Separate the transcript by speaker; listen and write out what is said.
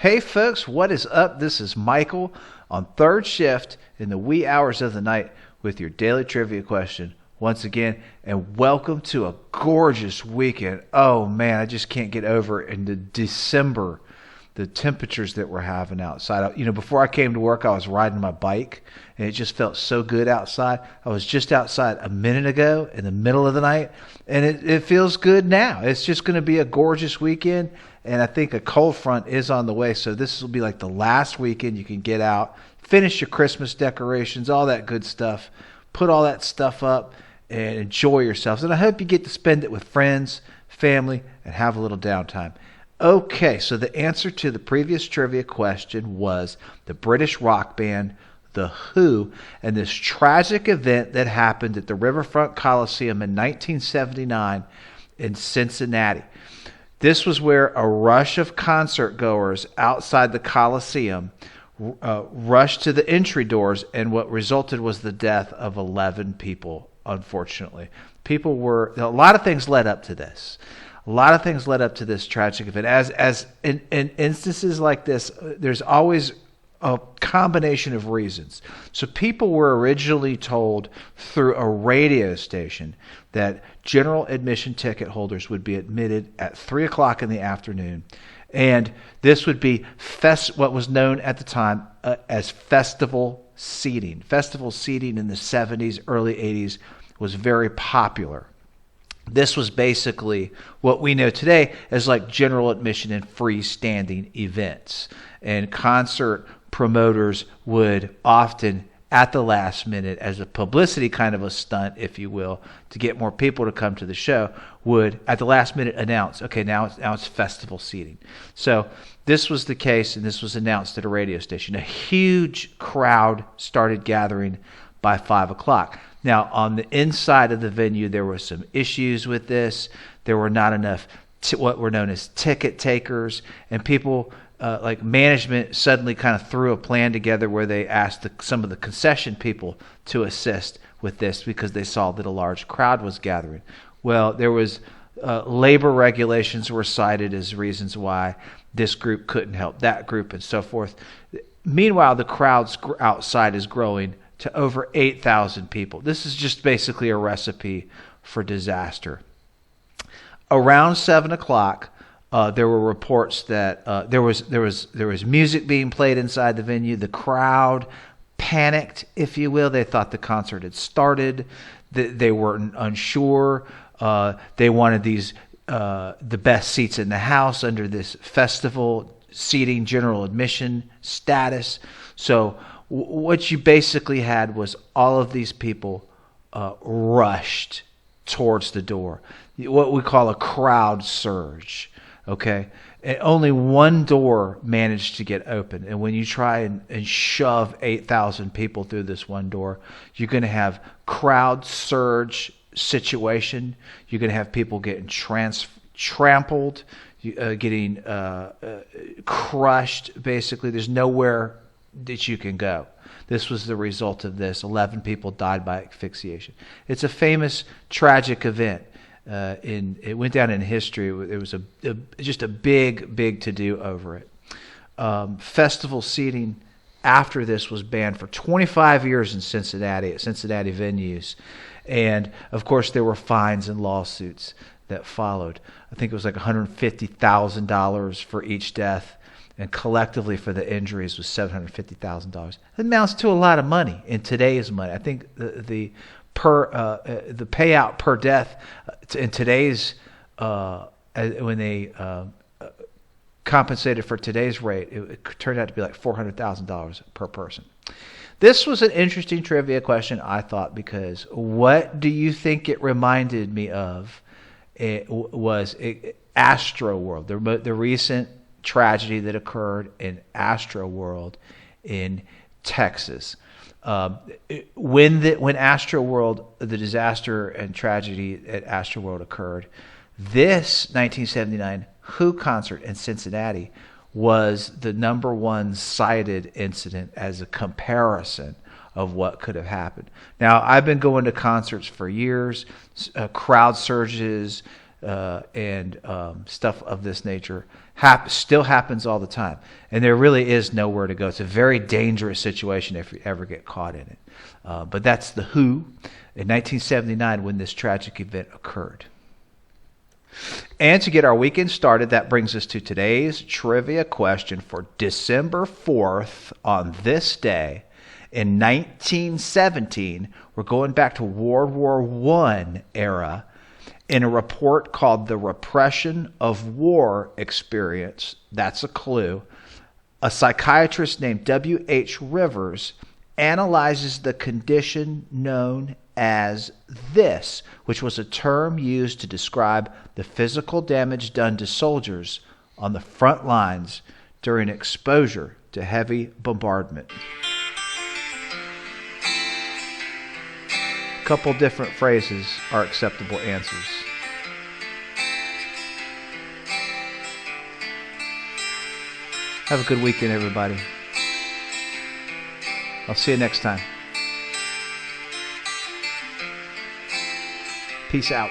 Speaker 1: Hey folks, what is up? This is Michael on third shift in the wee hours of the night with your daily trivia question once again, and welcome to a gorgeous weekend. Oh man, I just can't get over it. In the December, the temperatures that we're having outside. Before I came to work, I was riding my bike and it just felt so good outside. I was just outside a minute ago in the middle of the night, and it feels good now. It's just going to be a gorgeous weekend. And I think a cold front is on the way, so this will be like the last weekend you can get out, finish your Christmas decorations, all that good stuff, put all that stuff up, and enjoy yourselves. And I hope you get to spend it with friends, family, and have a little downtime. Okay, so the answer to the previous trivia question was the British rock band The Who, and this tragic event that happened at the Riverfront Coliseum in 1979 in Cincinnati. This was where a rush of concert goers outside the Coliseum rushed to the entry doors, and what resulted was the death of 11 people, unfortunately. A lot of things led up to this. A lot of things led up to this tragic event. As in instances like this, there's always a combination of reasons. So people were originally told through a radio station that general admission ticket holders would be admitted at 3 o'clock in the afternoon. And this would be what was known at the time as festival seating. Festival seating in the 70s, early 80s was very popular. This was basically what we know today as like general admission and freestanding events. And concert promoters would often, at the last minute, as a publicity kind of a stunt, if you will, to get more people to come to the show, would at the last minute announce, okay, now it's festival seating. So this was the case, and this was announced at a radio station. A huge crowd started gathering by 5 o'clock. Now, on the inside of the venue, there were some issues with this. There were not enough what were known as ticket takers, and people like management suddenly kind of threw a plan together where they asked some of the concession people to assist with this because they saw that a large crowd was gathering. Well, there was labor regulations were cited as reasons why this group couldn't help that group and so forth. Meanwhile, the crowd outside is growing to over 8,000 people. This is just basically a recipe for disaster. Around 7 o'clock, there were reports that there was music being played inside the venue. The crowd panicked, if you will. They thought the concert had started. They were unsure. They wanted the best seats in the house under this festival seating general admission status. So what you basically had was all of these people rushed towards the door. What we call a crowd surge. Okay, and only one door managed to get open. And when you try and shove 8,000 people through this one door, you're going to have crowd surge situation. You're going to have people getting trampled, getting crushed, basically. There's nowhere that you can go. This was the result of this. 11 people died by asphyxiation. It's a famous, tragic event. It went down in history. It was just a big to do over it. Festival seating after this was banned for 25 years in Cincinnati at Cincinnati venues, and of course there were fines and lawsuits that followed. I think it was like $150,000 for each death, and collectively for the injuries was $750,000. It amounts to a lot of money in today's money. I think the payout per death in today's when they compensated for today's rate, it turned out to be like $400,000 per person. This was an interesting trivia question, I thought, because what do you think it reminded me of? It was Astroworld, the recent tragedy that occurred in Astroworld in Texas. When Astroworld, the disaster and tragedy at Astroworld occurred, this 1979 Who concert in Cincinnati was the number one cited incident as a comparison of what could have happened. Now, I've been going to concerts for years, crowd surges, and stuff of this nature still happens all the time. And there really is nowhere to go. It's a very dangerous situation if you ever get caught in it. But that's the WHO in 1979 when this tragic event occurred. And to get our weekend started, that brings us to today's trivia question for December 4th on this day. In 1917, we're going back to World War I era. In a report called The Repression of War Experience, that's a clue, a psychiatrist named W.H. Rivers analyzes the condition known as this, which was a term used to describe the physical damage done to soldiers on the front lines during exposure to heavy bombardment. A couple different phrases are acceptable answers. Have a good weekend, everybody. I'll see you next time. Peace out.